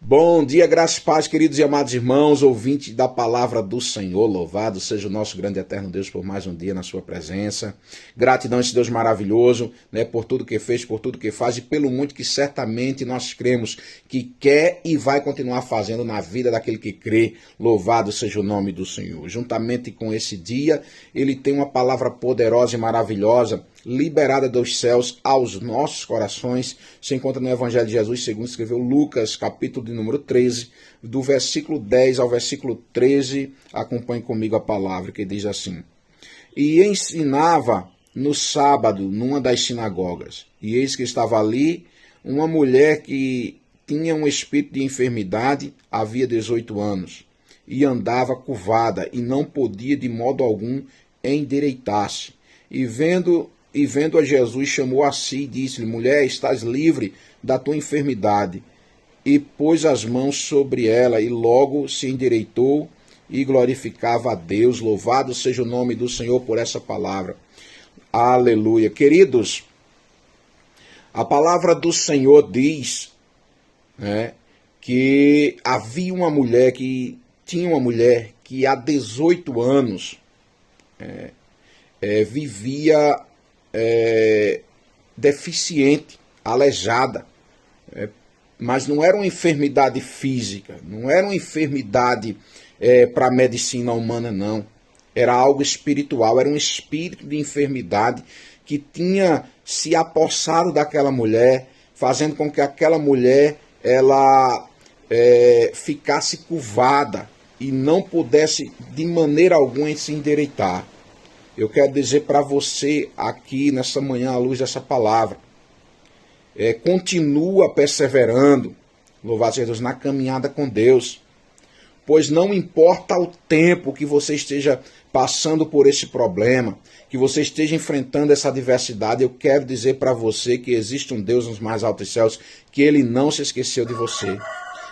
Bom dia, graças e paz, queridos e amados irmãos, ouvintes da palavra do Senhor. Louvado seja o nosso grande e eterno Deus por mais um dia na sua presença. Gratidão a esse Deus maravilhoso, por tudo que fez, por tudo que faz e pelo muito que certamente nós cremos que quer e vai continuar fazendo na vida daquele que crê. Louvado seja o nome do Senhor. Juntamente com esse dia, ele tem uma palavra poderosa e maravilhosa liberada dos céus aos nossos corações, se encontra no Evangelho de Jesus, segundo escreveu Lucas, capítulo de número 13, do versículo 10 ao versículo 13, acompanhe comigo a palavra, que diz assim: E ensinava no sábado numa das sinagogas, e eis que estava ali uma mulher que tinha um espírito de enfermidade, havia 18 anos, e andava curvada, e não podia de modo algum endireitar-se. E vendo a Jesus, chamou a si e disse-lhe: Mulher, estás livre da tua enfermidade. E pôs as mãos sobre ela, e logo se endireitou e glorificava a Deus. Louvado seja o nome do Senhor por essa palavra. Aleluia. Queridos, a palavra do Senhor diz, que havia uma mulher que há 18 anos vivia deficiente, aleijada, mas não era uma enfermidade física, não era uma enfermidade para a medicina humana, não. Era algo espiritual, era um espírito de enfermidade que tinha se apossado daquela mulher, fazendo com que aquela mulher ela ficasse curvada e não pudesse de maneira alguma se endireitar. Eu quero dizer para você aqui nessa manhã, à luz dessa palavra, continua perseverando, louvado seja Deus, na caminhada com Deus, pois não importa o tempo que você esteja passando por esse problema, que você esteja enfrentando essa adversidade, eu quero dizer para você que existe um Deus nos mais altos céus, que Ele não se esqueceu de você,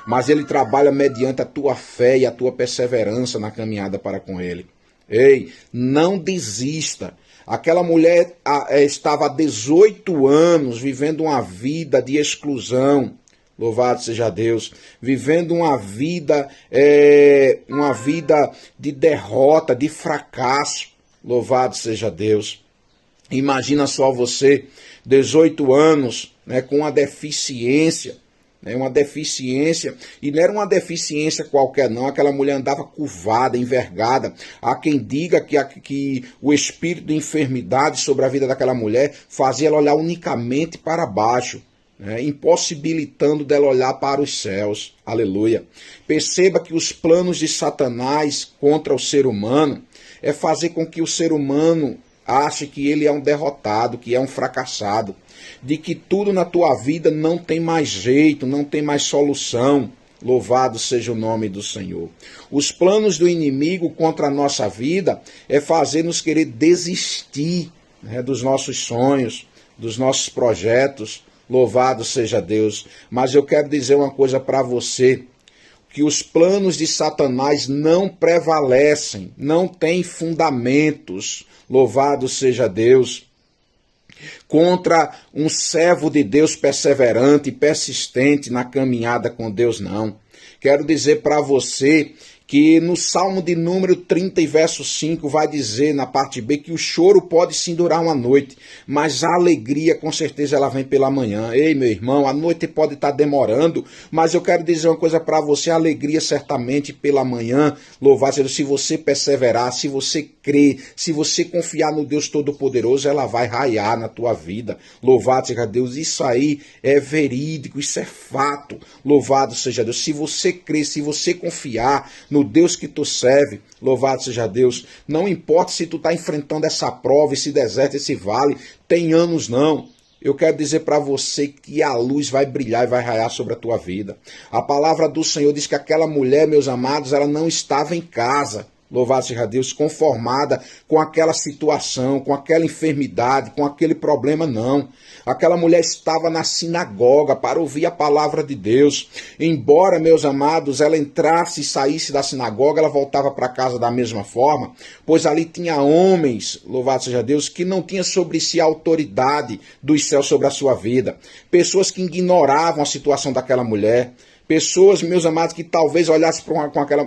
mas Ele trabalha mediante a tua fé e a tua perseverança na caminhada para com Ele. Ei, não desista. Aquela mulher estava há 18 anos vivendo uma vida de exclusão. Louvado seja Deus. Vivendo uma vida de derrota, de fracasso. Louvado seja Deus. Imagina só você, 18 anos, com uma deficiência. E não era uma deficiência qualquer não, aquela mulher andava curvada, envergada. Há quem diga que o espírito de enfermidade sobre a vida daquela mulher fazia ela olhar unicamente para baixo, impossibilitando dela olhar para os céus. Aleluia. Perceba que os planos de Satanás contra o ser humano é fazer com que o ser humano ache que ele é um derrotado, que é um fracassado, de que tudo na tua vida não tem mais jeito, não tem mais solução. Louvado seja o nome do Senhor. Os planos do inimigo contra a nossa vida é fazer-nos querer desistir dos nossos sonhos, dos nossos projetos. Louvado seja Deus. Mas eu quero dizer uma coisa para você, que os planos de Satanás não prevalecem, não têm fundamentos. Louvado seja Deus. Contra um servo de Deus perseverante e persistente na caminhada com Deus, não. Quero dizer para você que no Salmo de número 30 e verso 5 vai dizer na parte B que o choro pode sim durar uma noite, mas a alegria com certeza ela vem pela manhã. Ei, meu irmão, a noite pode estar demorando, mas eu quero dizer uma coisa para você, a alegria certamente pela manhã, louvado seja Deus, se você perseverar, se você crer, se você confiar no Deus Todo-Poderoso, ela vai raiar na tua vida. Louvado seja Deus, isso aí é verídico, isso é fato. Louvado seja Deus, se você crer, se você confiar no Deus que tu serve, louvado seja Deus, não importa se tu está enfrentando essa prova, esse deserto, esse vale, tem anos não. Eu quero dizer para você que a luz vai brilhar e vai raiar sobre a tua vida. A palavra do Senhor diz que aquela mulher, meus amados, ela não estava em casa. Louvado seja Deus, conformada com aquela situação, com aquela enfermidade, com aquele problema, não. Aquela mulher estava na sinagoga para ouvir a palavra de Deus. Embora, meus amados, ela entrasse e saísse da sinagoga, ela voltava para casa da mesma forma, pois ali tinha homens, louvado seja Deus, que não tinham sobre si a autoridade dos céus sobre a sua vida. Pessoas que ignoravam a situação daquela mulher. Pessoas, meus amados, que talvez olhassem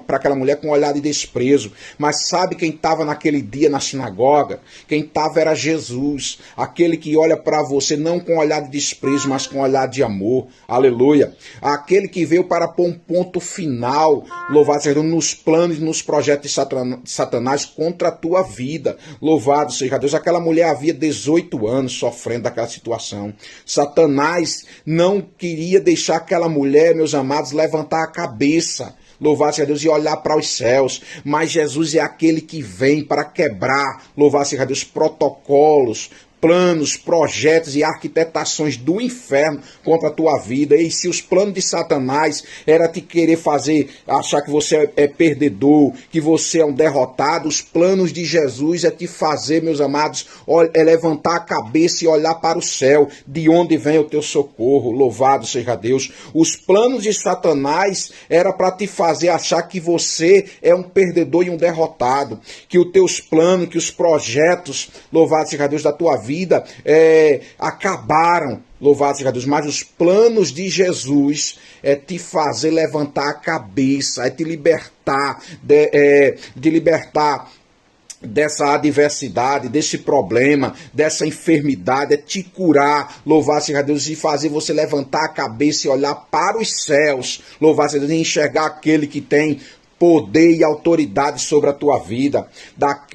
para aquela mulher com um olhar de desprezo. Mas sabe quem estava naquele dia na sinagoga? Quem estava era Jesus. Aquele que olha para você não com um olhar de desprezo, mas com um olhar de amor. Aleluia. Aquele que veio para pôr um ponto final, louvado seja Deus, nos planos e nos projetos de Satanás contra a tua vida. Louvado seja Deus. Aquela mulher havia 18 anos sofrendo daquela situação. Satanás não queria deixar aquela mulher, meus amados, levantar a cabeça. Louvado seja Deus, e olhar para os céus. Mas Jesus é aquele que vem para quebrar, louvado seja Deus, protocolos, planos, projetos e arquitetações do inferno contra a tua vida. E se os planos de Satanás era te querer fazer achar que você é perdedor, que você é um derrotado, os planos de Jesus é te fazer, meus amados, é levantar a cabeça e olhar para o céu, de onde vem o teu socorro. Louvado seja Deus. Os planos de Satanás era para te fazer achar que você é um perdedor e um derrotado, que os teus planos, que os projetos, louvado seja Deus, da tua vida acabaram, louvado seja Deus, mas os planos de Jesus é te fazer levantar a cabeça, é te libertar, de libertar dessa adversidade, desse problema, dessa enfermidade, é te curar, louvado seja Deus, e fazer você levantar a cabeça e olhar para os céus, louvado seja Deus, e enxergar aquele que tem poder e autoridade sobre a tua vida,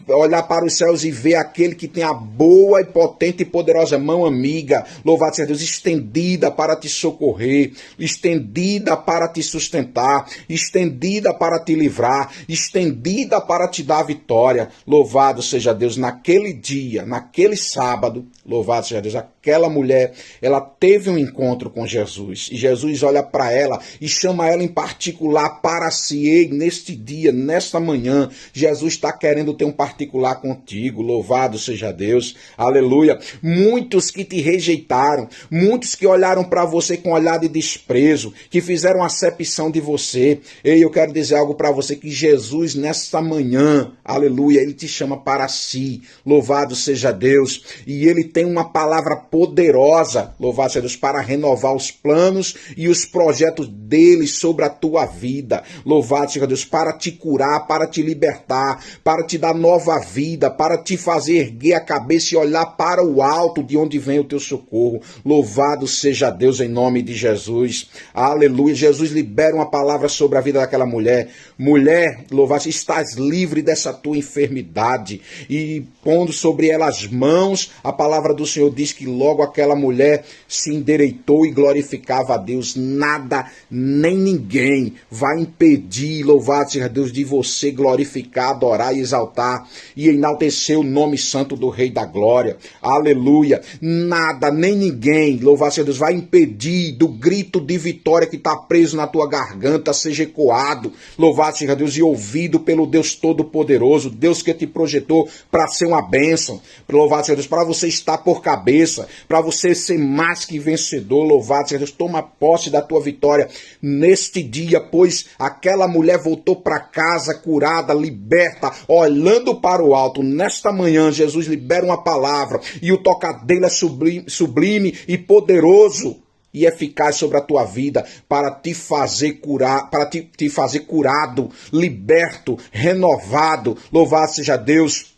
olhar para os céus e ver aquele que tem a boa e potente e poderosa mão amiga, louvado seja Deus, estendida para te socorrer, estendida para te sustentar, estendida para te livrar, estendida para te dar vitória. Louvado seja Deus. Naquele dia, naquele sábado, louvado seja Deus, aquela mulher, ela teve um encontro com Jesus, e Jesus olha para ela e chama ela em particular para si. Ei, neste dia, nesta manhã, Jesus está querendo ter um particular contigo. Louvado seja Deus, aleluia. Muitos que te rejeitaram, muitos que olharam para você com olhar de desprezo, que fizeram acepção de você. Ei, eu quero dizer algo para você, que Jesus nesta manhã, aleluia, ele te chama para si. Louvado seja Deus. E ele tem uma palavra poderosa, louvado seja Deus, para renovar os planos e os projetos dele sobre a tua vida. Louvado seja Deus, para te curar, para te libertar, para te dar nova vida, para te fazer erguer a cabeça e olhar para o alto, de onde vem o teu socorro. Louvado seja Deus, em nome de Jesus. Aleluia. Jesus libera uma palavra sobre a vida daquela mulher. Mulher, louvado, estás livre dessa tua enfermidade. E pondo sobre ela as mãos, a palavra do Senhor diz que logo aquela mulher se endireitou e glorificava a Deus. Nada, nem ninguém vai impedir, louvado seja Deus, de você glorificar, adorar e exaltar e enaltecer o nome santo do Rei da Glória. Aleluia. Nada, nem ninguém, louvado seja Deus, vai impedir do grito de vitória que está preso na tua garganta seja ecoado, louvado seja Deus, e ouvido pelo Deus Todo-Poderoso, Deus que te projetou para ser uma bênção, louvado seja Deus, para você estar por cabeça, para você ser mais que vencedor. Louvado seja Deus. Toma posse da tua vitória neste dia, pois aquela mulher voltou para casa curada, liberta, olhando para o alto. Nesta manhã, Jesus libera uma palavra e o tocar dele é sublime e poderoso e eficaz sobre a tua vida, para te fazer curar, para te fazer curado, liberto, renovado. Louvado seja Deus.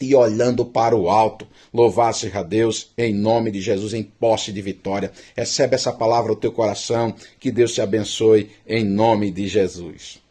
E olhando para o alto, louvado seja Deus, em nome de Jesus, em posse de vitória. Recebe essa palavra no teu coração, que Deus te abençoe, em nome de Jesus.